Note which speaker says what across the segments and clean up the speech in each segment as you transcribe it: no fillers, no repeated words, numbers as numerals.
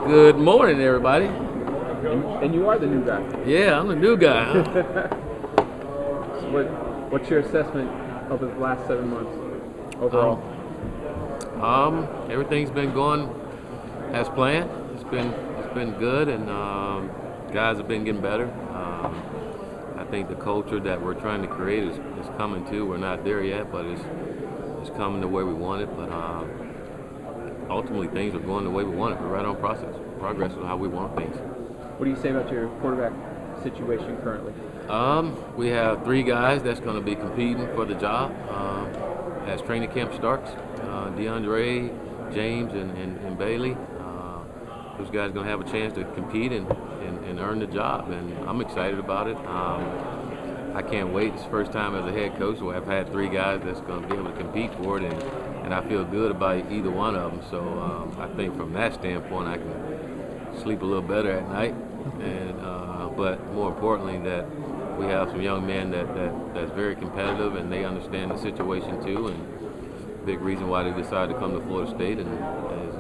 Speaker 1: Good morning, everybody.
Speaker 2: And you are the new guy.
Speaker 1: Yeah, I'm the new guy. Huh?
Speaker 2: So what's your assessment of the last 7 months overall?
Speaker 1: Everything's been going as planned. It's been good, and guys have been getting better. I think the culture that we're trying to create is coming too. We're not there yet, but it's coming the way we want it. But ultimately, things are going the way we want it. We're right on progress with how we want things.
Speaker 2: What do you say about your quarterback situation currently?
Speaker 1: We have 3 guys that's going to be competing for the job as training camp starts. DeAndre, James, and Bailey. Those guys are going to have a chance to compete and earn the job, and I'm excited about it. I can't wait. It's the first time as a head coach where I've had 3 guys that's going to be able to compete for it, and I feel good about either one of them. So I think from that standpoint, I can sleep a little better at night. And but more importantly, that we have some young men that's very competitive, and they understand the situation too. And big reason why they decided to come to Florida State, and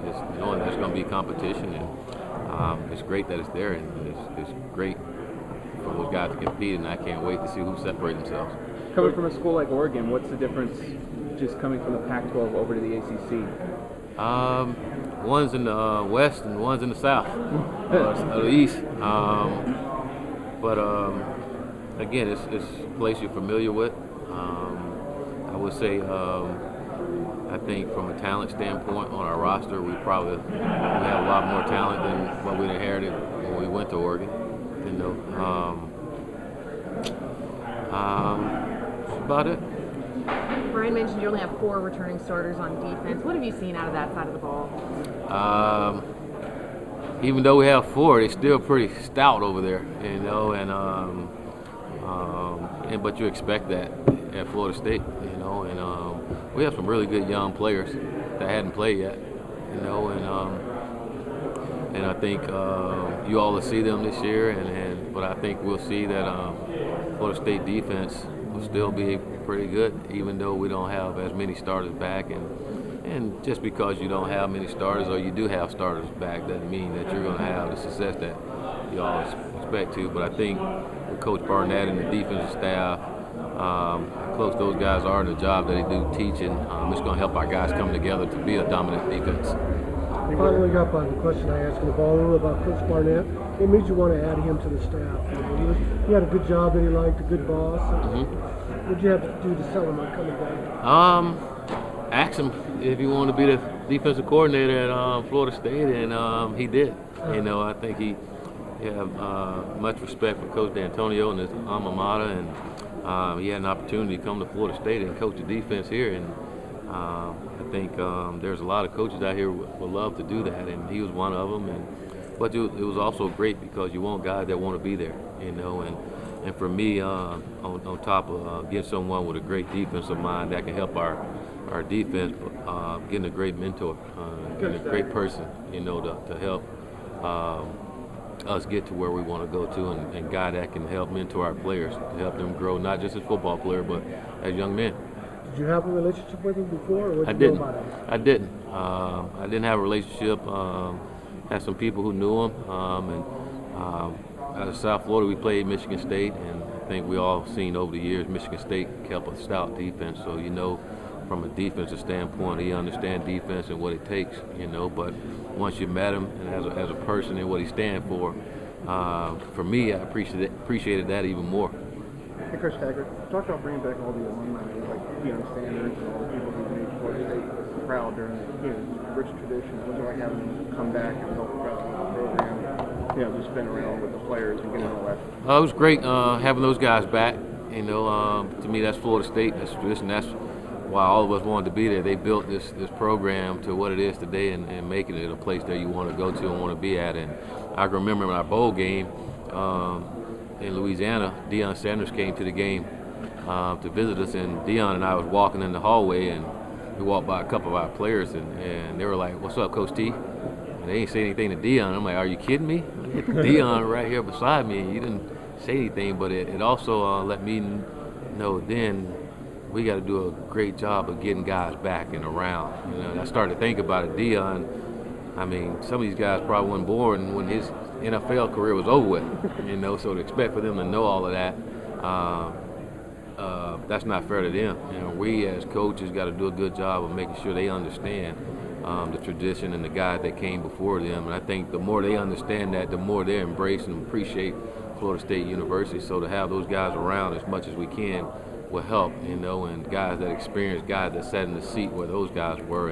Speaker 1: is knowing there's going to be competition, and it's great that it's there, and it's great for those guys to compete, and I can't wait to see who separate themselves.
Speaker 2: Coming from a school like Oregon, what's the difference just coming from the Pac-12 over to the ACC?
Speaker 1: One's in the west and one's in the south, or the east. But again, it's a place you're familiar with. I would say, I think from a talent standpoint on our roster, we have a lot more talent than what we inherited when we went to Oregon. You know, that's about it.
Speaker 3: Brian mentioned you only have 4 returning starters on defense. What have you seen out of that side of the ball?
Speaker 1: Even though we have 4, they're still pretty stout over there, you know, and but you expect that at Florida State, you know, and we have some really good young players that hadn't played yet, you know, and I think you all will see them this year, but I think we'll see that Florida State defense will still be pretty good, even though we don't have as many starters back. And just because you don't have many starters, or you do have starters back, doesn't mean that you're going to have the success that you all expect to. But I think with Coach Barnett and the defensive staff, how close those guys are to the job that they do teaching, it's going to help our guys come together to be a dominant defense.
Speaker 4: Following up on the question I asked in the ballroom about Coach Barnett, what made you want to add him to the staff? He had a good job that he liked, a good boss. What did you have to do to sell him on coming back?
Speaker 1: Asked him if he wanted to be the defensive coordinator at Florida State, and he did. You know, I think he had much respect for Coach D'Antonio and his alma mater, and he had an opportunity to come to Florida State and coach the defense here. And I think there's a lot of coaches out here who would love to do that, and he was one of them. But it was also great because you want guys that want to be there, you know. And for me, on top of getting someone with a great defensive mind that can help our defense, getting a great mentor, getting a great person, you know, to help us get to where we want to go to, and guy that can help mentor our players, to help them grow, not just as football players, but as young men.
Speaker 4: Did you have a relationship with him before, or what
Speaker 1: I
Speaker 4: did you
Speaker 1: didn't.
Speaker 4: know about him?
Speaker 1: I didn't. I didn't have a relationship. Had some people who knew him, and out of South Florida, we played Michigan State, and I think we all seen over the years Michigan State kept a stout defense. So you know, from a defensive standpoint, he understands defense and what it takes. You know, but once you met him and as a person and what he stands for me, I appreciated that even more.
Speaker 5: Hey, Coach Taggart, talk about bringing back all the alumni, like Deion Sanders and all the people who made Florida State proud during the rich tradition. What was it like having them come back and help the program? You know, just been around with the players and getting all that.
Speaker 1: It was great having those guys back. You know, to me, that's Florida State. That's tradition. That's why all of us wanted to be there. They built this program to what it is today, and making it a place that you want to go to and want to be at. And I can remember in our bowl game in Louisiana, Deion Sanders came to the game to visit us, and Deion and I was walking in the hallway, and we walked by a couple of our players, and they were like, "What's up, Coach T?" And they didn't say anything to Deion. I'm like, "Are you kidding me? Deion right here beside me, and you didn't say anything." But it also let me know then we got to do a great job of getting guys back and around. You know, and I started to think about it. Deion I mean, some of these guys probably weren't born when his NFL career was over with, so to expect for them to know all of that, that's not fair to them. We as coaches got to do a good job of making sure they understand the tradition and the guys that came before them. And I think the more they understand that, the more they embrace and appreciate Florida State University. So to have those guys around as much as we can will help, and guys that experience, guys that sat in the seat where those guys were.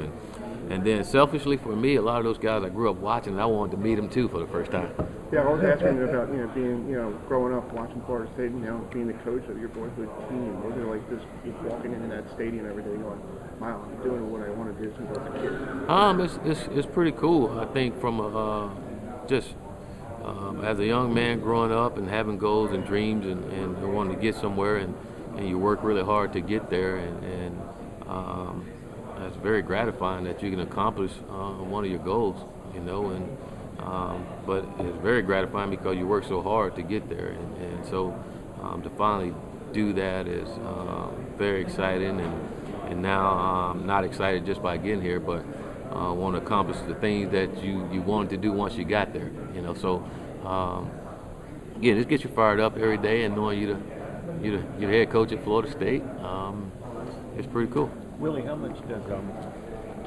Speaker 1: And then selfishly for me, a lot of those guys I grew up watching, and I wanted to meet them too for the first time.
Speaker 5: Yeah, I was asking about being growing up watching Florida State, being the coach of your boyhood team. Was it like just walking into that stadium every day going, wow, I'm doing what I want to do since I was a kid?
Speaker 1: It's pretty cool. I think from as a young man growing up and having goals and dreams and wanting to get somewhere and you work really hard to get there and it's very gratifying that you can accomplish one of your goals, but it's very gratifying because you work so hard to get there, and so to finally do that is very exciting, and now I'm not excited just by getting here, but want to accomplish the things that you wanted to do once you got there, so again, this gets you fired up every day, and knowing you're the head coach at Florida State, it's pretty cool.
Speaker 6: Willie, how much does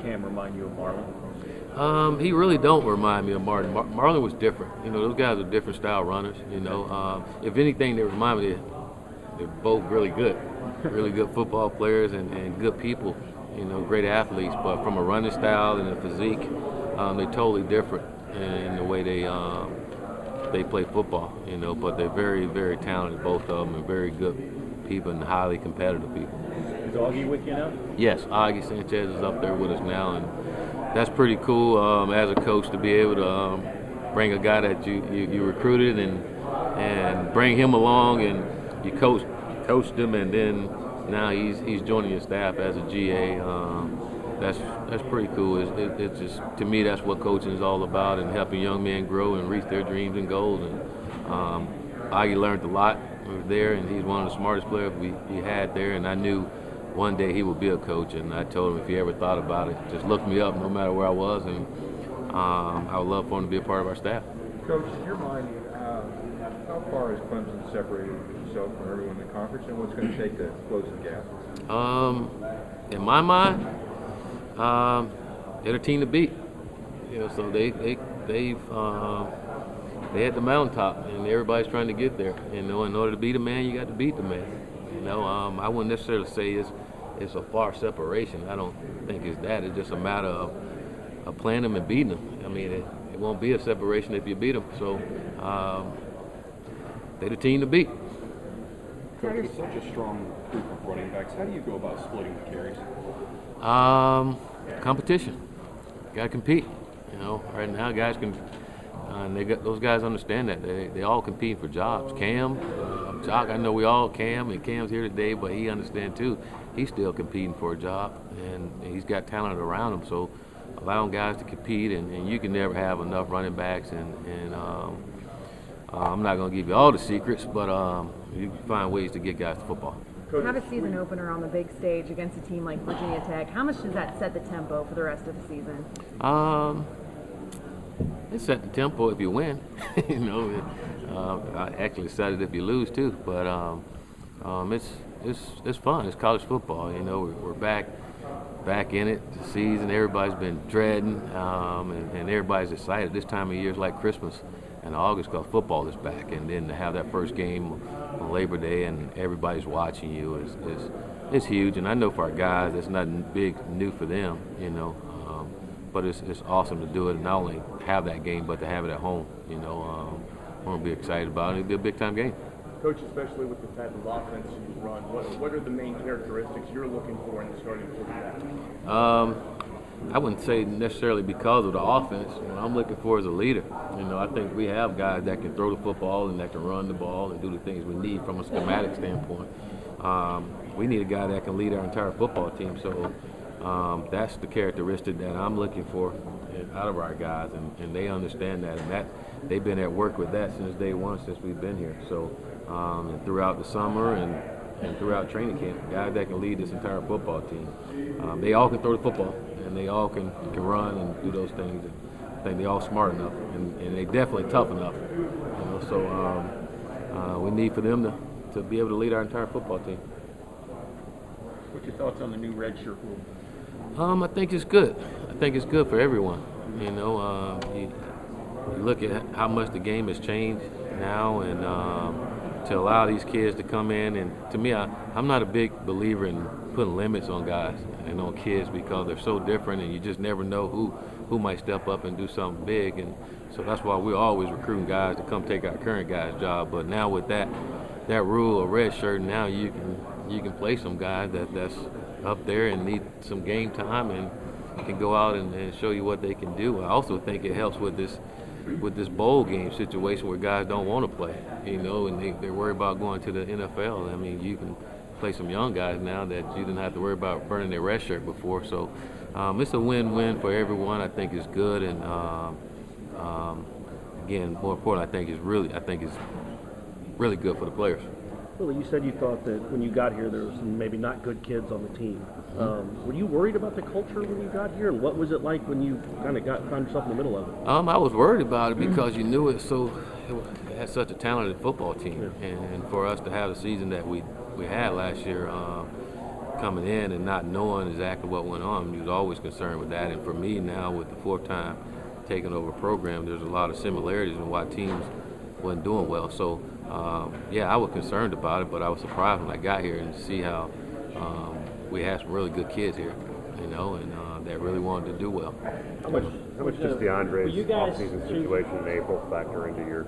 Speaker 6: Cam remind you of Marlon?
Speaker 1: He really don't remind me of Martin. Marlon was different. Those guys are different style runners. If anything, they remind me they're both really good football players and good people. Great athletes. But from a running style and a physique, they're totally different in the way they play football. But they're very, very talented, both of them, and very good people and highly competitive people.
Speaker 6: Is Augie with you now?
Speaker 1: Yes, Augie Sanchez is up there with us now, and that's pretty cool as a coach to be able to bring a guy that you recruited and bring him along, and you coached him, and then now he's joining your staff as a GA. That's pretty cool. It's just, to me, that's what coaching is all about, and helping young men grow and reach their dreams and goals. And Augie learned a lot there, and he's one of the smartest players we had there, and I knew one day he would be a coach, and I told him if he ever thought about it, just look me up no matter where I was, and I would love for him to be a part of our staff.
Speaker 7: Coach, in your mind, how far has Clemson separated itself from everyone in the conference, and what's going to take to close the gap?
Speaker 1: In my mind, they're a team to beat. So they've at the mountaintop, and everybody's trying to get there. In order to beat a man, you got to beat the man. I wouldn't necessarily say it's a far separation. I don't think it's that. It's just a matter of playing them and beating them. I mean, it won't be a separation if you beat them. So they're the team to beat.
Speaker 8: Coach, with such a strong group of running backs, how do you go about splitting the carries?
Speaker 1: Competition. Got to compete. Right now guys can. Those guys understand that. They all compete for jobs. Cam, Jock, I know Cam's here today, but he understands too. He's still competing for a job, and he's got talent around him. So allowing guys to compete, and you can never have enough running backs. And I'm not going to give you all the secrets, but you can find ways to get guys to football.
Speaker 3: Have a season opener on the big stage against a team like Virginia Tech. How much does that set the tempo for the rest of the season?
Speaker 1: It set the tempo if you win. I actually set it if you lose too. But it's fun. It's college football. We're back in it. The season, everybody's been dreading, and everybody's excited. This time of year is like Christmas and August because football is back. And then to have that first game on Labor Day and everybody's watching you is huge. And I know for our guys, it's nothing big new for them. But it's awesome to do it, and not only have that game, but to have it at home. We're going to be excited about it. It'll be a big-time game.
Speaker 9: Coach, especially with the type of offense you run, what are the main characteristics you're looking for in the starting quarterback?
Speaker 1: I wouldn't say necessarily because of the offense. What I'm looking for is a leader. I think we have guys that can throw the football and that can run the ball and do the things we need from a schematic standpoint. We need a guy that can lead our entire football team. So that's the characteristic that I'm looking for out of our guys, and they understand that, and that they've been at work with that since day one, since we've been here. So and throughout the summer and throughout training camp, guys that can lead this entire football team. They all can throw the football, and they all can run and do those things. And I think they all smart enough, and they definitely tough enough. So we need for them to be able to lead our entire football team.
Speaker 6: What's your thoughts on the new red shirt rule?
Speaker 1: I think it's good. I think it's good for everyone. You look at how much the game has changed now, and to allow these kids to come in. And to me, I'm not a big believer in putting limits on guys and on kids because they're so different, and you just never know who might step up and do something big. And so that's why we're always recruiting guys to come take our current guys' job. But now with that rule of red shirt, now you can play some guys that's up there and need some game time and can go out and show you what they can do. I also think it helps with this bowl game situation where guys don't want to play, and they're worried about going to the NFL. I mean, you can play some young guys now that you didn't have to worry about burning their red shirt before. So it's a win-win for everyone. I think it's good, and again, more important, I think it's really good for the players.
Speaker 10: Willie, you said you thought that when you got here there were some maybe not good kids on the team. Were you worried about the culture when you got here, and what was it like when you kind of found yourself in the middle of it?
Speaker 1: I was worried about it because you knew it had such a talented football team, and for us to have the season that we had last year, coming in and not knowing exactly what went on, you was always concerned with that. And for me now, with the fourth time taking over a program, there's a lot of similarities in why teams wasn't doing well. So I was concerned about it, but I was surprised when I got here and see how we had some really good kids here, and that really wanted to do well.
Speaker 11: How much does DeAndre's off-season situation in April factor into your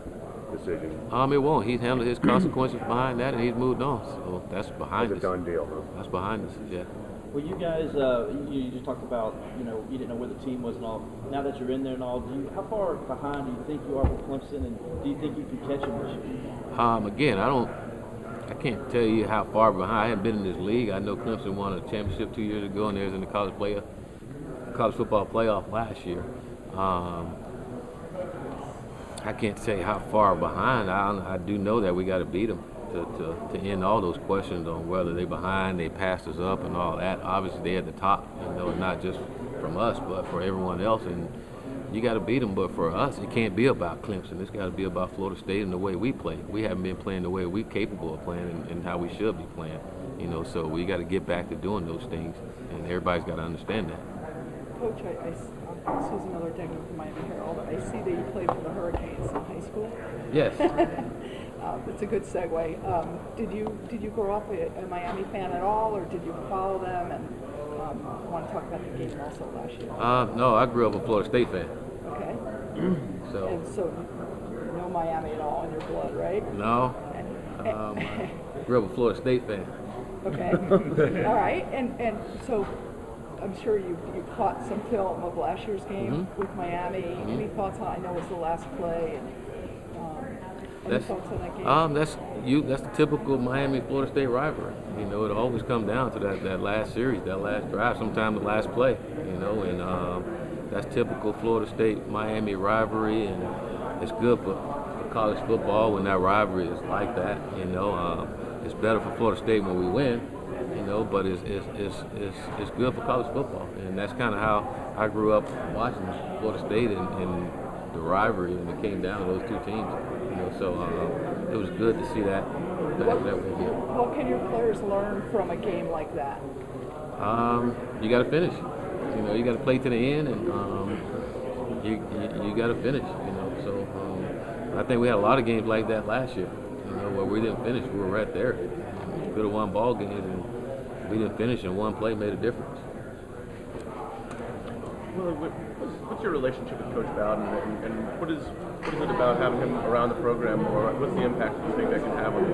Speaker 11: decision?
Speaker 1: It won't. He's handled his consequences behind that, and he's moved on. So that's behind us.
Speaker 11: It's a done deal, huh?
Speaker 1: That's behind us, yeah.
Speaker 12: Well, you guys, you just talked about, you didn't know where the team was and all. Now that you're in there and all, how far behind do you think you are with Clemson, and do you think you can catch them this year?
Speaker 1: Again, I can't tell you how far behind. I haven't been in this league. I know Clemson won a championship 2 years ago, and they was in the college football playoff last year. I can't say how far behind. I do know that we got to beat them to end all those questions on whether they behind, they passed us up, and all that. Obviously, they're at the top, not just from us, but for everyone else. And you got to beat them. But for us, it can't be about Clemson. It's got to be about Florida State and the way we play. We haven't been playing the way we're capable of playing and how we should be playing. So we got to get back to doing those things, and everybody's got to understand that.
Speaker 13: Coach, I'm Susan Miller Degnan from Miami Herald. I see that you played for the Hurricanes in high school.
Speaker 1: Yes.
Speaker 13: It's a good segue. Did you grow up a Miami fan at all, or did you follow them? And want to talk about the game also last year?
Speaker 1: No, I grew up a Florida State fan.
Speaker 13: Okay.
Speaker 1: So
Speaker 13: no Miami at all in your blood, right?
Speaker 1: No. I grew up a Florida State fan.
Speaker 13: Okay. All right. And so I'm sure you caught some film of last year's game with Miami. Any thoughts on? I know it was the last play. Any thoughts on that game?
Speaker 1: That's the typical Miami-Florida State rivalry. It always comes down to that last series, that last drive, sometimes the last play. And that's typical Florida State-Miami rivalry, and it's good for college football when that rivalry is like that. It's better for Florida State when we win. But it's good for college football, and that's kind of how I grew up watching Florida State and the rivalry when it came down to those two teams. So it was good to see that win here.
Speaker 13: What can your players learn from a game like that?
Speaker 1: You got to finish. You got to play to the end, and you got to finish. So I think we had a lot of games like that last year. Where we didn't finish, we were right there. We could have won ball games, and we didn't finish, and one play made a difference.
Speaker 9: Willie, what's your relationship with Coach Bowden, and what is it about having him around the program, or what's the impact you think that can have on the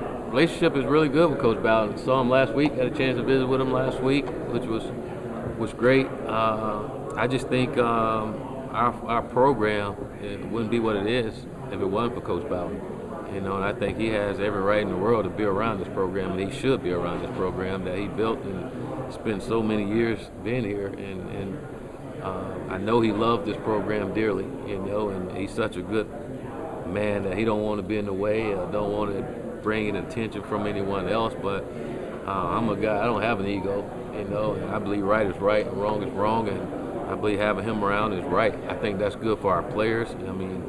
Speaker 9: team?
Speaker 1: Relationship is really good with Coach Bowden. Saw him last week, had a chance to visit with him last week, which was great. I just think our program wouldn't be what it is if it wasn't for Coach Bowden. And I think he has every right in the world to be around this program, and he should be around this program that he built and spent so many years being here. And I know he loved this program dearly, and he's such a good man that he don't want to be in the way, don't want to bring in attention from anyone else. But I'm a guy, I don't have an ego, you know, and I believe right is right and wrong is wrong, and I believe having him around is right. I think that's good for our players. I mean,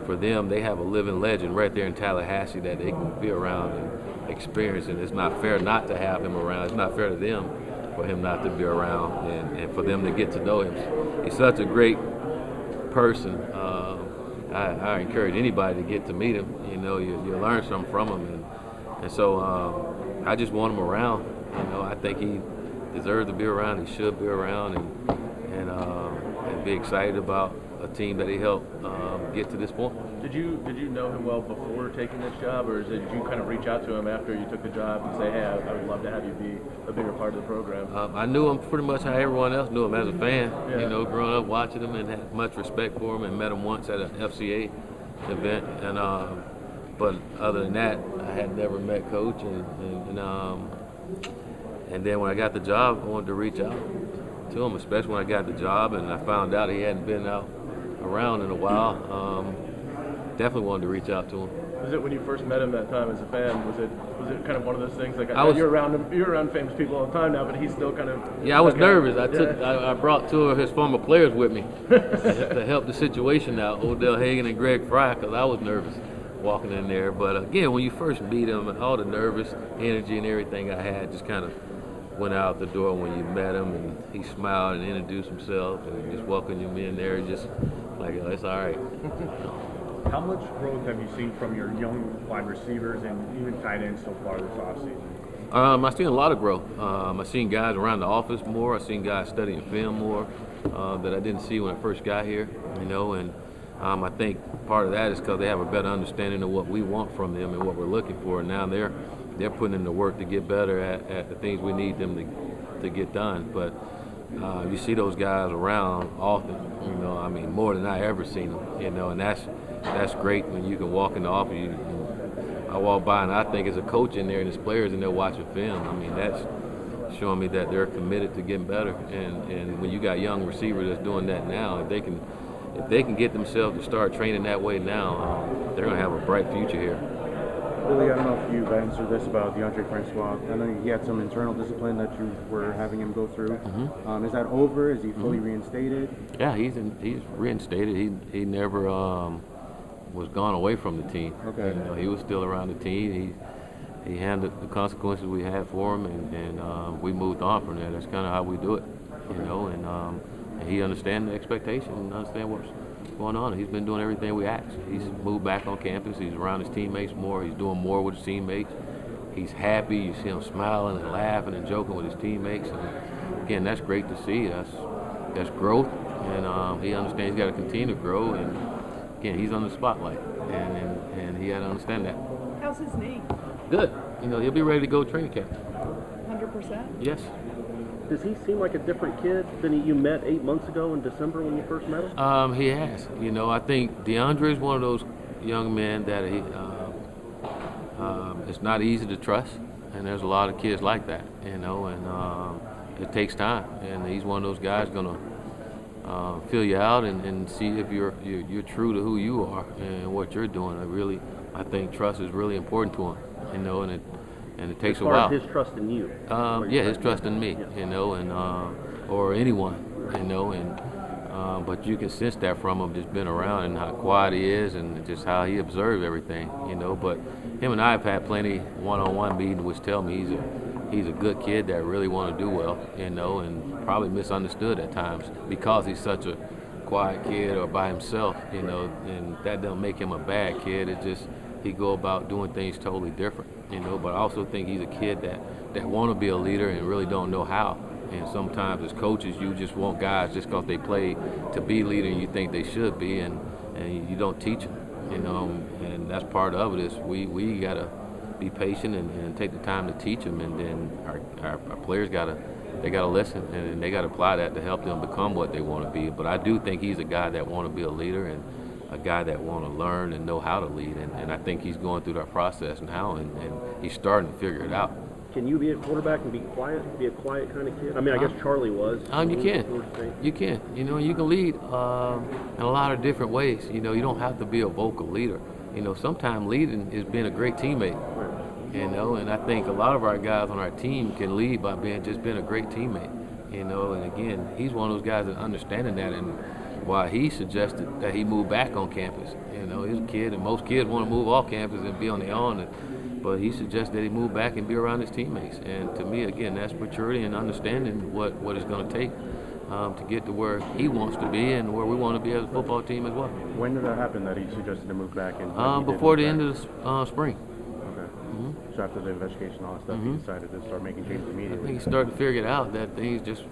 Speaker 1: for them, they have a living legend right there in Tallahassee that they can be around and experience, and it's not fair not to have him around. It's not fair to them for him not to be around, and for them to get to know him. He's such a great person. I encourage anybody to get to meet him. You know, you learn something from him, and so I just want him around. You know, I think he deserves to be around. He should be around, and be excited about a team that he helped get to this point.
Speaker 9: Did you know him well before taking this job, or did you kind of reach out to him after you took the job and say, hey, I would love to have you be a bigger part of the program?
Speaker 1: I knew him pretty much how everyone else knew him, as a fan.
Speaker 9: Yeah.
Speaker 1: You know, growing up watching him, and had much respect for him, and met him once at an FCA event. And but other than that, I had never met Coach, and then when I got the job, I wanted to reach out to him, especially when I got the job and I found out he hadn't been out around in a while. Definitely wanted to reach out to him.
Speaker 9: Was it when you first met him that time as a fan? Was it kind of one of those things like you're around famous people all the time now, but he's still kind of
Speaker 1: I was nervous. I brought two of his former players with me to help the situation out, Odell Hagan and Greg Fry, because I was nervous walking in there. But again, when you first meet him, all the nervous energy and everything I had just kind of went out the door when you met him, and he smiled and introduced himself and just welcomed you in there, and just like, oh, it's all right.
Speaker 6: How much growth have you seen from your young wide receivers and even tight ends so far this offseason?
Speaker 1: I've seen a lot of growth. I've seen guys around the office more. I've seen guys studying film more that I didn't see when I first got here, you know, and I think part of that is because they have a better understanding of what we want from them and what we're looking for. And now they're putting in the work to get better at the things we need them to get done. But you see those guys around often, you know, I mean, more than I ever seen them, you know, and that's great when you can walk in the office. I walk by and I think as a coach in there and there's players in there watching film. I mean, that's showing me that they're committed to getting better. And when you got young receivers that's doing that now, if they can get themselves to start training that way now, they're going to have a bright future here.
Speaker 5: Willie, I don't know if you've answered this about Francois. I know he had some internal discipline that you were having him go through. Mm-hmm. Is that over? Is he fully reinstated?
Speaker 1: Yeah, he's reinstated. He never was gone away from the team.
Speaker 5: Okay.
Speaker 1: You know, he was still around the team. He handled the consequences we had for him, and we moved on from there. That's kind of how we do it, you know. And he understands the expectation and understands what's going on. He's been doing everything we asked. He's moved back on campus. He's around his teammates more. He's doing more with his teammates. He's happy. You see him smiling and laughing and joking with his teammates. And again, that's great to see. That's growth, and he understands he's got to continue to grow. And again, he's on the spotlight, and he got to understand that.
Speaker 13: How's his knee?
Speaker 1: Good. You know, he'll be ready to go training camp.
Speaker 13: 100%?
Speaker 1: Yes.
Speaker 10: Does he seem like a different kid than you met 8 months ago in December when you first met him?
Speaker 1: He has. You know, I think DeAndre is one of those young men that it's not easy to trust, and there's a lot of kids like that, you know, and it takes time. And he's one of those guys going to fill you out and see if you're true to who you are and what you're doing. I think trust is really important to him, you know, and it takes a while.
Speaker 10: As far as his trust in you.
Speaker 1: Yeah, his trust in me, you know, and or anyone, you know, and but you can sense that from him just being around and how quiet he is and just how he observes everything, you know. But him and I have had plenty one-on-one meetings which tell me he's a good kid that really want to do well, you know, and probably misunderstood at times because he's such a quiet kid or by himself, you know, and that doesn't make him a bad kid. It just he go about doing things totally different, you know. But I also think he's a kid that want to be a leader and really don't know how. And sometimes as coaches, you just want guys just because they play to be leader and you think they should be, and you don't teach them, you know. And that's part of it is we got to be patient and take the time to teach them, and then our players got to listen and they got to apply that to help them become what they want to be. But I do think he's a guy that want to be a leader and a guy that want to learn and know how to lead, and I think he's going through that process now, and he's starting to figure it out.
Speaker 10: Can you be a quarterback and be a quiet kind of kid? I mean, I guess Charlie was.
Speaker 1: You can. You know, you can lead in a lot of different ways. You know, you don't have to be a vocal leader. You know, sometimes leading is being a great teammate. you know, and I think a lot of our guys on our team can lead by being a great teammate, you know, and again, he's one of those guys that understanding that, and why he suggested that he move back on campus. You know, he's a kid, and most kids want to move off campus and be on their own, but he suggested that he move back and be around his teammates. And to me, again, that's maturity and understanding what it's going to take to get to where he wants to be and where we want to be as a football team as well.
Speaker 11: When did that happen that he suggested to move back?
Speaker 1: Before the end of the spring.
Speaker 11: Okay. So after the investigation and all that stuff, he decided to start making changes immediately.
Speaker 1: I think he started to figure it out that things just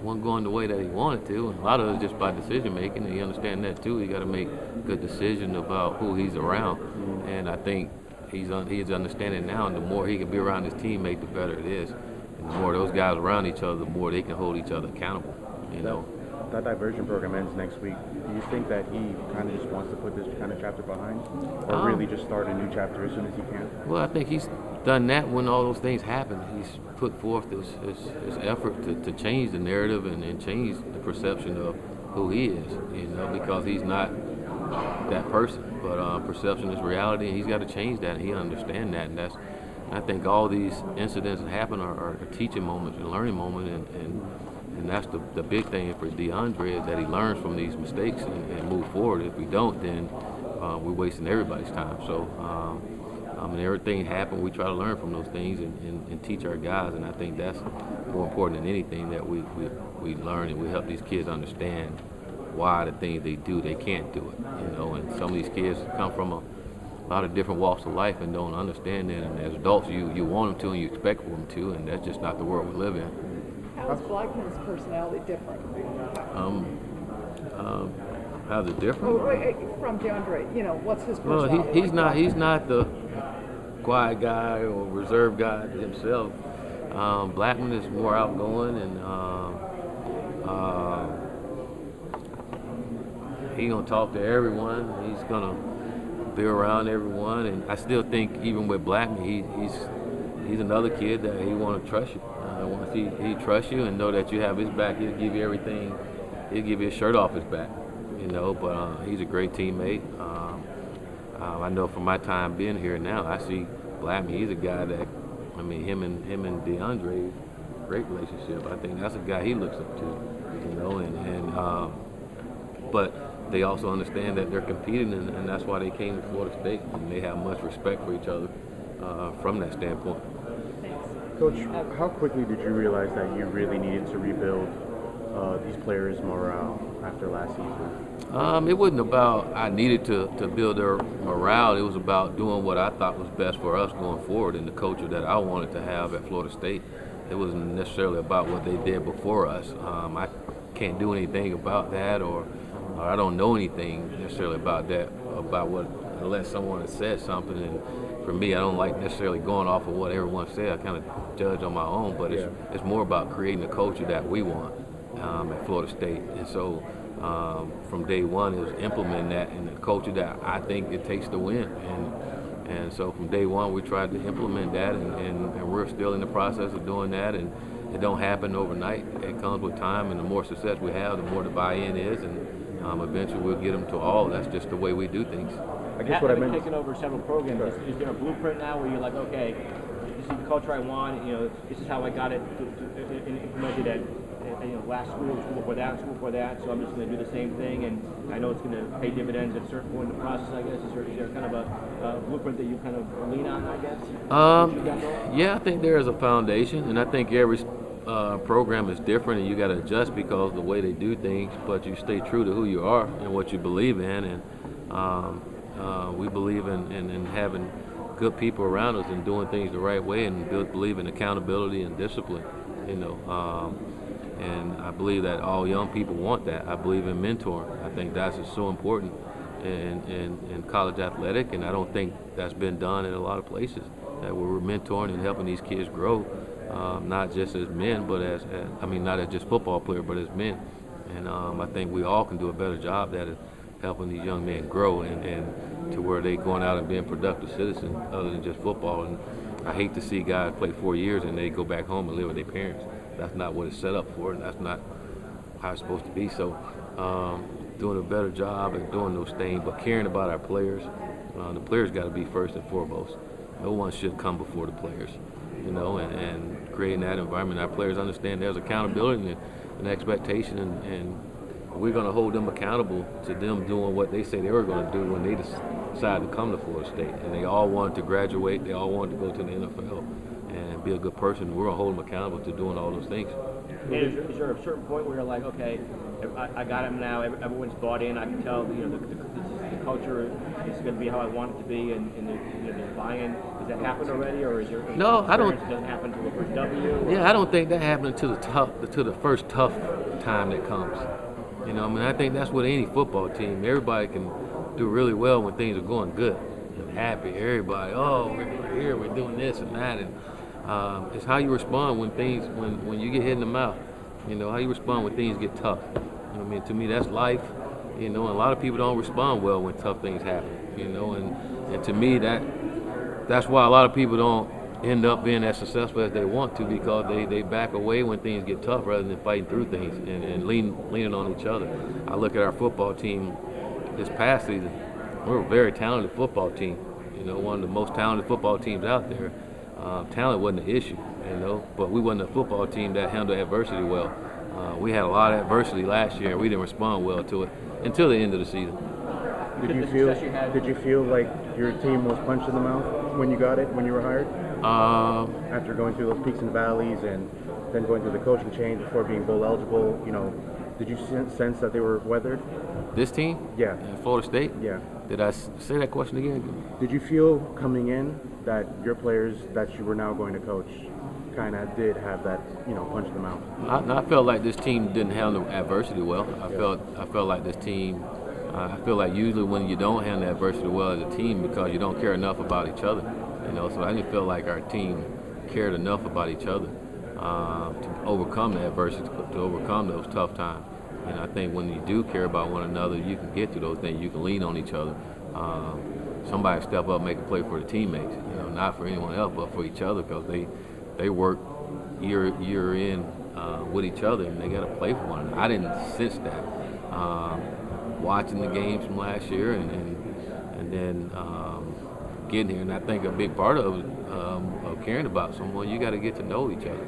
Speaker 1: wasn't going the way that he wanted to, and a lot of it just by decision making, and he understands that too. He got to make good decisions about who he's around, and I think he's understanding now, and the more he can be around his teammate, the better it is. And the more those guys around each other, the more they can hold each other accountable, you know.
Speaker 11: That diversion program ends next week. Do you think that he kind of just wants to put this kind of chapter behind, or really just start a new chapter as soon as he can?
Speaker 1: Well, I think he's done that when all those things happen. He's put forth his effort to change the narrative and change the perception of who he is, you know, because he's not that person. But perception is reality, and he's got to change that, and he understands that. And I think all these incidents that happen are teaching moments and learning moments, and that's the big thing for DeAndre, is that he learns from these mistakes and move forward. If we don't, then we're wasting everybody's time. So, and everything happened, we try to learn from those things and teach our guys, and I think that's more important than anything, that we learn and we help these kids understand why the things they do, they can't do it, you know. And some of these kids come from a lot of different walks of life and don't understand that, and as adults you want them to and you expect them to, and that's just not the world we live in.
Speaker 13: How is Blackman's personality different?
Speaker 1: How's it different?
Speaker 13: From DeAndre, you know, what's his personality?
Speaker 1: Well, he's not the quiet guy or reserved guy himself. Blackman is more outgoing, and he's gonna talk to everyone. He's gonna be around everyone, and I still think even with Blackman, he's another kid that he want to trust you. Once he trusts you and know that you have his back, he'll give you everything. He'll give you his shirt off his back, you know. But he's a great teammate. I know from my time being here now, I see Blackman. He's a guy that, I mean, him and DeAndre, great relationship. I think that's a guy he looks up to, you know. But they also understand that they're competing, and that's why they came to Florida State, and they have much respect for each other from that standpoint.
Speaker 11: Coach, how quickly did you realize that you really needed to rebuild these players' morale after last season?
Speaker 1: It wasn't about I needed to build their morale. It was about doing what I thought was best for us going forward and the culture that I wanted to have at Florida State. It wasn't necessarily about what they did before us. I can't do anything about that, or I don't know anything necessarily about that, unless someone has said something. And for me, I don't like necessarily going off of what everyone said. I kind of judge on my own, but it's more about creating the culture that we want at Florida State. And so from day one, it was implementing that in the culture that I think it takes to win. And so from day one, we tried to implement that, and we're still in the process of doing that. And it don't happen overnight. It comes with time, and the more success we have, the more the buy-in is, and eventually we'll get them to all. That's just the way we do things.
Speaker 12: I guess what I meant. Taking over several programs. Is there a blueprint now where you're like, okay, this is the culture I want. You know, this is how I got it implemented at last school before that. So I'm just going to do the same thing, and I know it's going to pay dividends at a certain point in the process. I guess is there kind of a blueprint that you kind of lean on? I guess.
Speaker 1: Yeah, I think there is a foundation, and I think every program is different, and you got to adjust because the way they do things. But you stay true to who you are and what you believe in, and we believe in having good people around us and doing things the right way, and believe in accountability and discipline, you know. And I believe that all young people want that. I believe in mentoring. I think that's so important in college athletic, and I don't think that's been done in a lot of places, that we're mentoring and helping these kids grow, not just as men, but not as just football players, but as men. And I think we all can do a better job at it, helping these young men grow and to where they going out and being productive citizens other than just football. And I hate to see guys play 4 years and they go back home and live with their parents. That's not what it's set up for, and that's not how it's supposed to be. So doing a better job at doing those things, but caring about our players. The players got to be first and foremost. No one should come before the players, you know, and creating that environment. Our players understand there's accountability and expectation, and we're going to hold them accountable to them doing what they say they were going to do when they decided to come to Florida State. And they all wanted to graduate. They all wanted to go to the NFL and be a good person. We're going to hold them accountable to doing all those things.
Speaker 12: Is there a certain point where you're like, okay, I got him now, everyone's bought in, I can tell, you know, the culture is going to be how I want it to be, and there's buy-in. Does that happen already, or is there?
Speaker 1: No, I don't.
Speaker 12: Does it happen to the first W?
Speaker 1: Yeah, I don't think that happened until the first tough time that comes. You know, I mean, I think that's with any football team. Everybody can do really well when things are going good and happy. Everybody, oh, we're here, we're doing this and that, and it's how you respond when you get hit in the mouth. You know, how you respond when things get tough. You know, I mean, to me, that's life. You know, and a lot of people don't respond well when tough things happen. You know, and to me, that's why a lot of people don't end up being as successful as they want to, because they back away when things get tough rather than fighting through things and leaning on each other. I look at our football team this past season. We're a very talented football team. You know, one of the most talented football teams out there. Talent wasn't an issue, you know, but we wasn't a football team that handled adversity well. We had a lot of adversity last year, and we didn't respond well to it until the end of the season.
Speaker 11: Did you feel like your team was punched in the mouth when you got it, when you were hired? After going through those peaks and valleys and then going through the coaching change before being bowl eligible, you know, did you sense that they were weathered?
Speaker 1: This team?
Speaker 11: Yeah.
Speaker 1: In Florida State?
Speaker 11: Yeah.
Speaker 1: Did I say that question again?
Speaker 11: Did you feel coming in that your players that you were now going to coach kind of did have that, you know, punch in the mouth?
Speaker 1: I felt like this team didn't handle adversity well. I felt like this team. I feel like usually when you don't handle adversity well as a team, because you don't care enough about each other, you know. So I didn't feel like our team cared enough about each other to overcome the adversity, to overcome those tough times. And I think when you do care about one another, you can get through those things. You can lean on each other. Somebody step up, make a play for the teammates. You know, not for anyone else, but for each other, because they work year in with each other, and they got to play for one another. I didn't sense that watching the games from last year, and then getting here. And I think a big part of caring about someone, you got to get to know each other.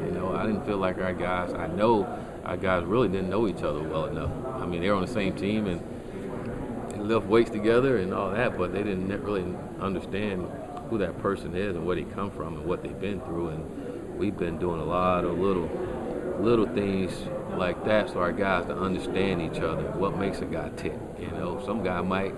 Speaker 1: You know, I didn't feel like our guys. I know our guys really didn't know each other well enough. I mean, they were on the same team and lift weights together and all that, but they didn't really understand who that person is and where they come from and what they've been through. And we've been doing a lot of little things like that, so our guys to understand each other, what makes a guy tick. You know, some guy might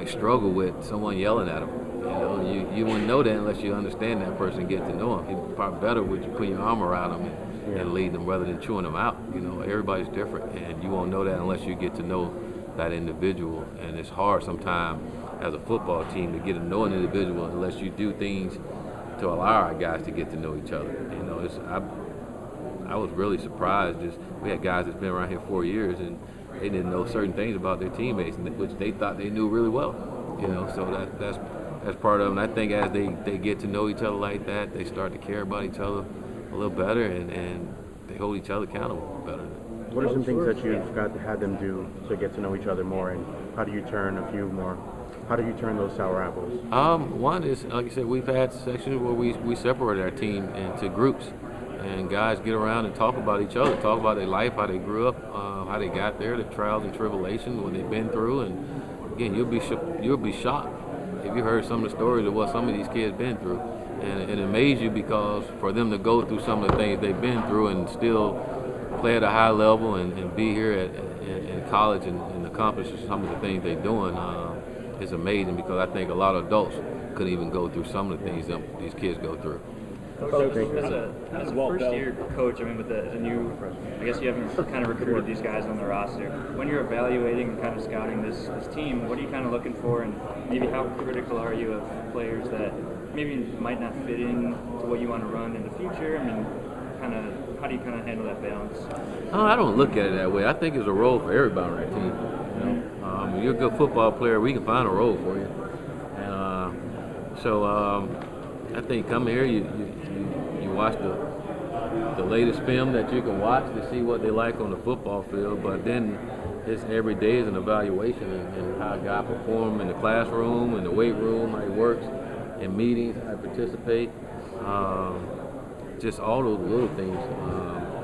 Speaker 1: struggle with someone yelling at him. You know, you wouldn't know that unless you understand that person and get to know him. It's probably better would you put your arm around him and lead them rather than chewing them out. You know, everybody's different, and you won't know that unless you get to know that individual. And it's hard sometimes as a football team to get to know an individual unless you do things to allow our guys to get to know each other. You know, I was really surprised. We had guys that's been around here 4 years, and they didn't know certain things about their teammates, which they thought they knew really well. You know, so that's part of it. And I think as they get to know each other like that, they start to care about each other a little better, and they hold each other accountable better.
Speaker 11: What are some things that you've had them do to get to know each other more, and how do you turn those sour apples?
Speaker 1: One is, like I said, we've had sections where we separated our team into groups, and guys get around and talk about each other, talk about their life, how they grew up, how they got there, the trials and tribulations, what they've been through. And again, you'll be shocked if you heard some of the stories of what some of these kids been through. And it amazes you, because for them to go through some of the things they've been through and still play at a high level and be here in college and accomplish some of the things they're doing is amazing, because I think a lot of adults couldn't even go through some of the things these kids go through.
Speaker 14: As a first-year coach, I mean, with the new, I guess you haven't kind of recruited these guys on the roster. When you're evaluating and kind of scouting this team, what are you kind of looking for, and maybe how critical are you of players that maybe might not fit in to what you want to run in the future? I mean, how do you kind of handle that balance?
Speaker 1: I don't look at it that way. I think there's a role for everybody on our team. You know, you're a good football player, we can find a role for you. And so I think come here, you watch the latest film that you can watch to see what they like on the football field, but then it's every day is an evaluation and how a guy performs in the classroom, in the weight room, how he works, in meetings, how he participate. Just all those little things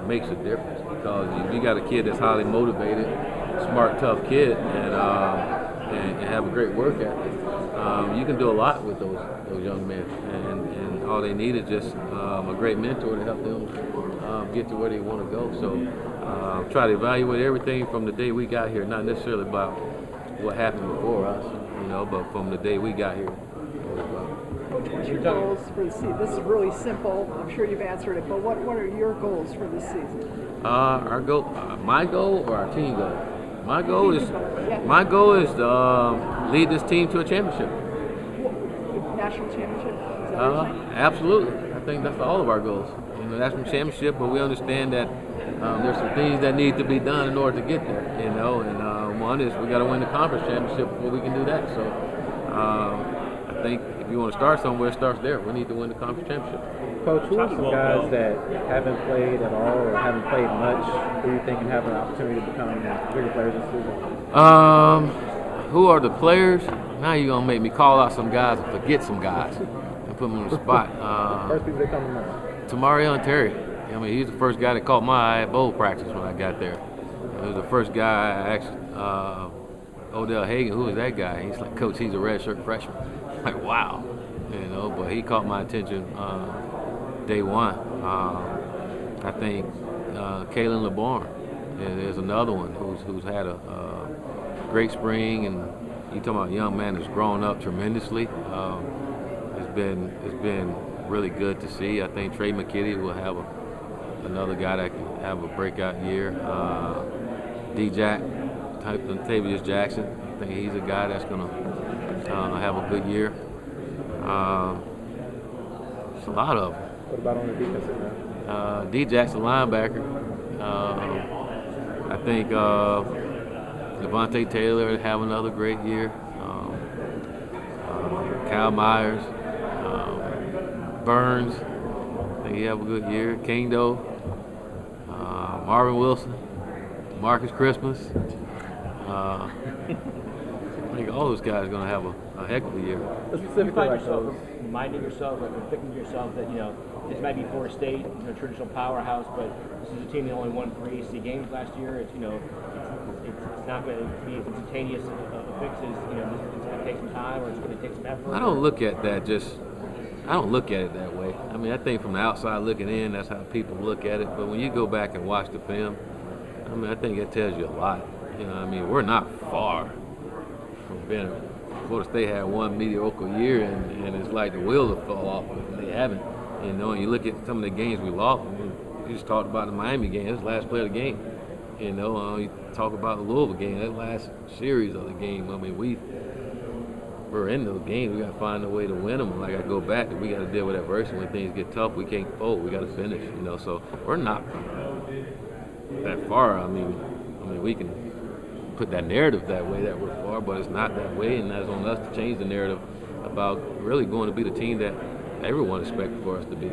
Speaker 1: makes a difference, because if you got a kid that's highly motivated, smart, tough kid, and have a great work ethic, you can do a lot with those young men, and all they need is just a great mentor to help them get to where they want to go. So try to evaluate everything from the day we got here, not necessarily about what happened before us, but from the day we got here.
Speaker 13: What's your goals for the season? This is really simple. I'm sure you've answered it, but what are your goals for this season?
Speaker 1: Our goal, my goal or our team goal? My goal is to lead this team to a championship.
Speaker 13: National championship? Is that what you're saying?
Speaker 1: Absolutely. I think that's all of our goals. National championship, but we understand that there's some things that need to be done in order to get there. And one is we got to win the conference championship before we can do that. So I think if you want to start somewhere, it starts there. We need to win the conference championship.
Speaker 2: Coach, who are some guys that haven't played at all or haven't played much who you think can have an opportunity to become bigger players this season?
Speaker 1: Who are the players? Now you're going to make me call out some guys and forget some guys and put them on the spot.
Speaker 2: First people that come to mind.
Speaker 1: Tamarion Terry. I mean, he's the first guy that caught my eye at bowl practice when I got there. He was the first guy I asked Odell Hagan, who is that guy? He's like, Coach, he's a redshirt freshman. I'm like, wow. But he caught my attention day one. I think Kalen LeBarn is another one who's had a great spring, and you talking about a young man who's grown up tremendously. It's been really good to see. I think Trey McKitty will have another guy that can have a breakout year. D-Jack, Tavius Jackson, I think he's a guy that's going to have a good year. It's a lot of them.
Speaker 2: What about on the defensive end?
Speaker 1: D-Jack's a linebacker. I think Devontae Taylor will have another great year. Kyle Myers, Burns, I think he have a good year. Kingdo, Marvin Wilson, Marcus Christmas. I think all those guys are going to have a heck of a year.
Speaker 12: You find yourself reminding yourself, or thinking to yourself that, this might be Florida State, traditional powerhouse, but this is a team that only won 3 ACC games last year. It's not going to be instantaneous fixes. It's going to take some time, or it's going to take some effort.
Speaker 1: I don't look at it that way. I mean, I think from the outside looking in, that's how people look at it. But when you go back and watch the film, I mean, I think it tells you a lot. We're not far from being. Florida State had one mediocre year, and it's like the wheels will fall off, but they haven't. And you look at some of the games we lost. You just talked about the Miami game. That's the last play of the game. You talk about the Louisville game. That last series of the game. I mean, we're in those games. We got to find a way to win them. Like I go back, we got to deal with adversity. When things get tough, we can't fold. We got to finish. So we're not that far. I mean, we can put that narrative that way that we're far, but it's not that way, and that's on us to change the narrative about really going to be the team that everyone expects for us to be.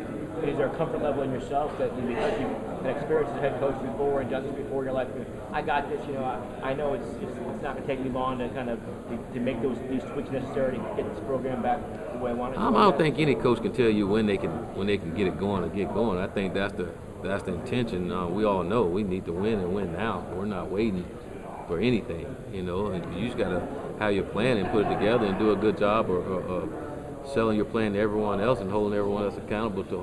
Speaker 12: Is there a comfort level in yourself that because you've experienced as a head coach before and done this before, you're like, I got this, I know it's not going to take me long to kind of to make these tweaks necessary to get this program back the way I want it to
Speaker 1: I don't think any coach can tell you when they can get it going or get going. I think that's the intention. We all know we need to win and win now. We're not waiting for anything, and you just got to have your plan and put it together and do a good job of selling your plan to everyone else and holding everyone else accountable to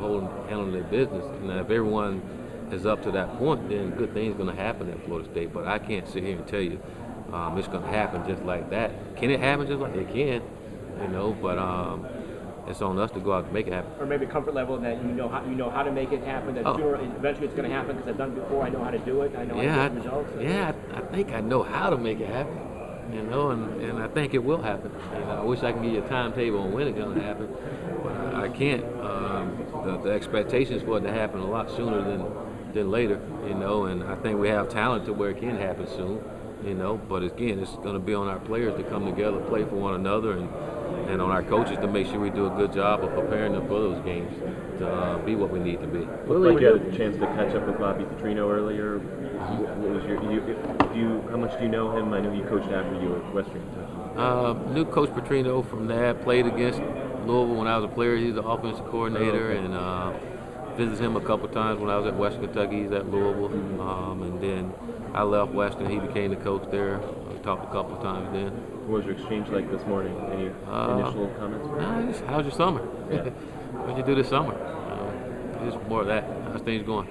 Speaker 1: handling their business. And if everyone is up to that point, then good things are going to happen at Florida State. But I can't sit here and tell you it's going to happen just like that. Can it happen just like it can? But it's on us to go out and make it happen.
Speaker 12: Or maybe comfort level that you know how to make it happen. That eventually it's going to happen because I've done it before. I know how to do it. I know how to get the results.
Speaker 1: Yeah, I think I know how to make it happen. And I think it will happen. I wish I could give you a timetable on when it's going to happen, but I can't. The expectation is for it to happen a lot sooner than later. And I think we have talent to where it can happen soon. But again, it's going to be on our players to come together, play for one another, and and on our coaches to make sure we do a good job of preparing them for those games to be what we need to be.
Speaker 15: Looked like you had a chance to catch up with Bobby Petrino earlier. What was how much do you know him? I know he coached after you at Western Kentucky.
Speaker 1: Knew Coach Petrino from that. Played against Louisville when I was a player. He's the offensive coordinator, and visited him a couple times when I was at Western Kentucky. He's at Louisville, and then I left Western. He became the coach there. We talked a couple times then.
Speaker 15: What was your exchange like this morning? Any initial comments?
Speaker 1: How's your summer? What'd you do this summer? Just more of that. How's things going?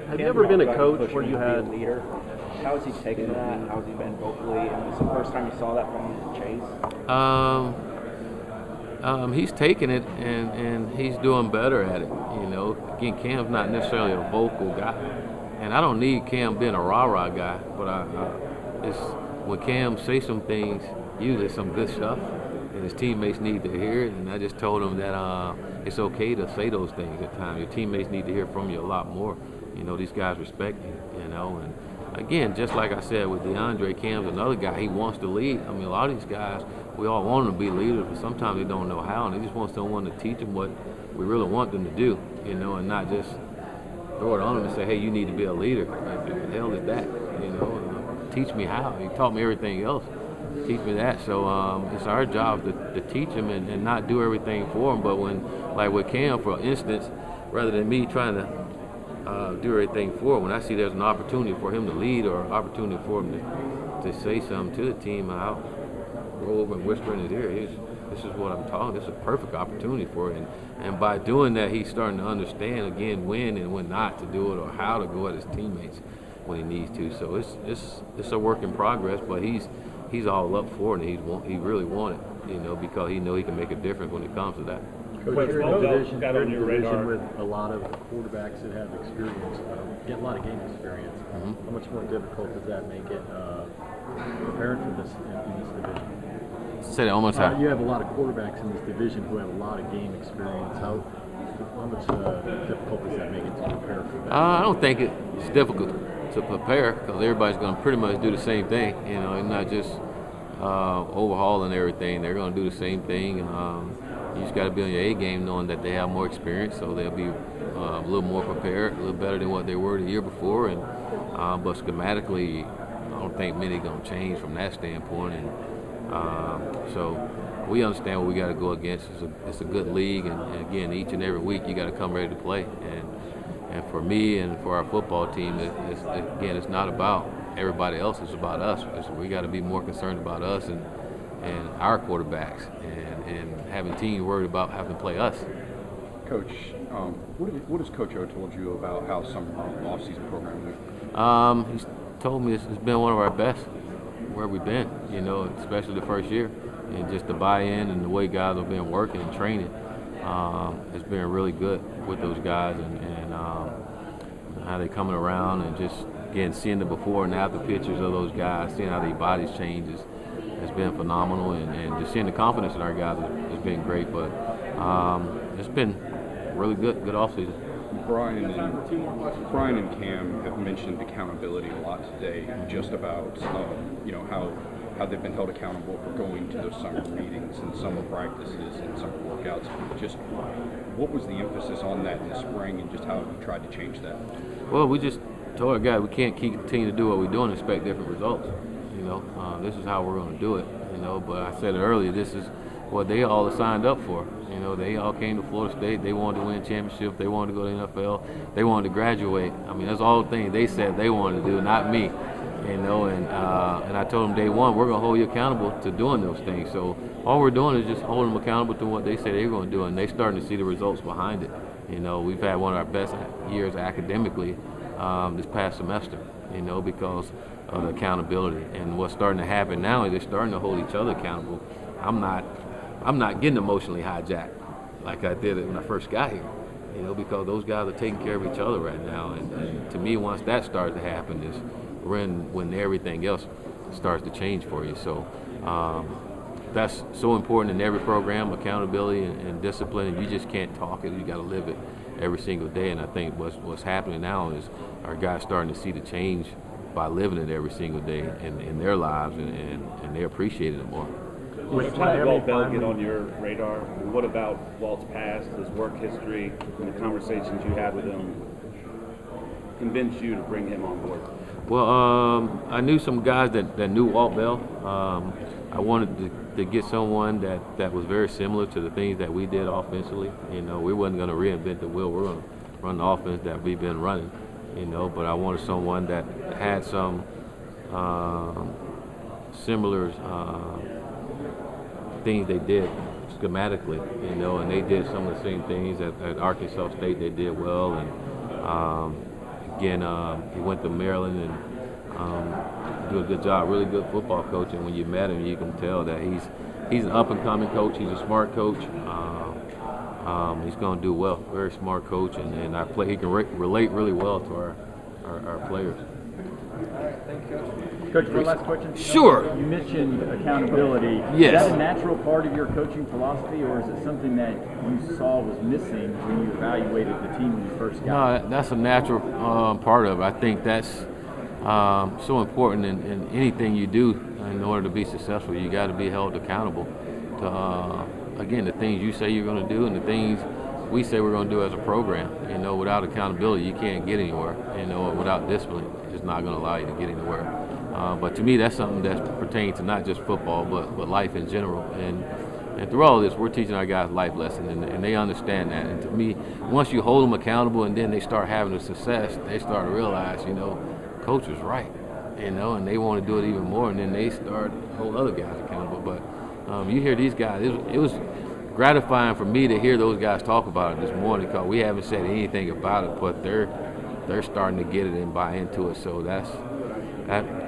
Speaker 10: Have you ever been a coach where you had
Speaker 12: leader? How has he taken that? How has he been vocally? And it's the first time you saw that from Chase?
Speaker 1: He's taking it and he's doing better at it. You know, again, Cam's not necessarily a vocal guy, and I don't need Cam being a rah-rah guy. But it's when Cam says some things, usually some good stuff, and his teammates need to hear it. And I just told him that it's okay to say those things at times. Your teammates need to hear from you a lot more. You know, these guys respect you. You know, and again, just like I said with DeAndre, Cam's another guy. He wants to lead. I mean, a lot of these guys, we all want them to be leaders, but sometimes they don't know how, and they just want someone to teach them what we really want them to do, you know, and not just throw it on them and say, hey, you need to be a leader. Like, what the hell is that? You know, teach me how. He taught me everything else. Teach me that. So it's our job to teach them and not do everything for them. But when, like with Cam, for instance, rather than me trying to do everything for him, when I see there's an opportunity for him to lead or an opportunity for him to say something to the team, I'll go over and whisper in his ear, this is what I'm talking. This is a perfect opportunity for it. And by doing that, he's starting to understand, again, when and when not to do it or how to go at his teammates when he needs to. So it's a work in progress, but he's all up for it, and he really wants it, you know, because he knows he can make a difference when it comes to that.
Speaker 16: Coach, you're in a division with a lot of quarterbacks that have experience, get a lot of game experience. How much more difficult does that make it preparing for this in this division?
Speaker 1: Say that one more time.
Speaker 16: You have a lot of quarterbacks in this division who have a lot of game experience. How much difficult does that make it to prepare for that?
Speaker 1: I don't think it's difficult to prepare because everybody's going to pretty much do the same thing. You know, and not just overhauling everything. They're going to do the same thing. You just got to be on your A game, knowing that they have more experience, so they'll be a little more prepared, a little better than what they were the year before. And but schematically, I don't think many going to change from that standpoint. And so we understand what we got to go against. It's a good league, and again, each and every week you got to come ready to play. And for me and for our football team, it's not about everybody else. It's about us. We got to be more concerned about us and our quarterbacks, and having teams worried about having to play us.
Speaker 8: Coach, what has Coach O told you about how summer off-season program went?
Speaker 1: He's told me it's been one of our best where we've been, you know, especially the first year, and just the buy-in and the way guys have been working and training. It's been really good with those guys and how they coming around, and just again seeing the before and after pictures of those guys, seeing how their bodies change has been phenomenal, and just seeing the confidence in our guys has been great. But it's been really good offseason.
Speaker 8: Brian and Cam have mentioned accountability a lot today, just about how they've been held accountable for going to those summer meetings and summer practices and summer workouts. Just what was the emphasis on that in the spring, and just how have you tried to change that?
Speaker 1: Well, we just told our guys we can't continue to do what we're doing and expect different results. You know, this is how we're going to do it. You know, but I said it earlier, this is what they all signed up for. You know, they all came to Florida State. They wanted to win a championship. They wanted to go to the NFL. They wanted to graduate. I mean, that's all the things they said they wanted to do, not me. You know, and I told them day one, we're going to hold you accountable to doing those things. So all we're doing is just holding them accountable to what they say they're going to do, and they're starting to see the results behind it. You know, we've had one of our best years academically this past semester, you know, because of the accountability. And what's starting to happen now is they're starting to hold each other accountable. I'm not getting emotionally hijacked like I did when I first got here, you know, because those guys are taking care of each other right now. And to me, once that starts to happen is when everything else starts to change for you. So that's so important in every program, accountability and discipline. And you just can't talk it. You got to live it every single day. And I think what's happening now is our guys starting to see the change by living it every single day in their lives, and they're appreciating it more.
Speaker 17: How did Walt Bell get on your radar? What about Walt's past, his work history, and the conversations you had with him convinced you to bring him on board?
Speaker 1: Well, I knew some guys that knew Walt Bell. I wanted to get someone that was very similar to the things that we did offensively. You know, we wasn't going to reinvent the wheel. We're going to run the offense that we've been running. You know, but I wanted someone that had some similar things they did schematically. You know, and they did some of the same things at Arkansas State. They did well, and again, he went to Maryland and do a good job, really good football coach. And when you met him, you can tell that he's an up-and-coming coach. He's a smart coach. He's going to do well. Very smart coach, and he can relate really well to our players.
Speaker 18: Coach, one last question.
Speaker 1: Sure.
Speaker 18: You mentioned accountability.
Speaker 1: Yes.
Speaker 18: Is that a natural part of your coaching philosophy, or is it something that you saw was missing when you evaluated the team when you first got it?
Speaker 1: No, that's a natural part of it. I think that's so important in anything you do. In order to be successful, you got to be held accountable to, again, the things you say you're going to do and the things we say we're going to do as a program. You know, without accountability, you can't get anywhere. You know, without discipline, it's not going to allow you to get anywhere. But to me, that's something that pertains to not just football, but life in general. And through all of this, we're teaching our guys life lessons, and they understand that. And to me, once you hold them accountable and then they start having a success, they start to realize, you know, coach was right, you know, and they want to do it even more. And then they start to hold other guys accountable. But you hear these guys, it was gratifying for me to hear those guys talk about it this morning, because we haven't said anything about it, but they're starting to get it and buy into it. So that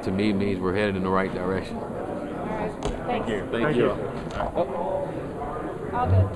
Speaker 1: to me means we're headed in the right direction.
Speaker 3: All right.
Speaker 1: Thank you.
Speaker 3: All good.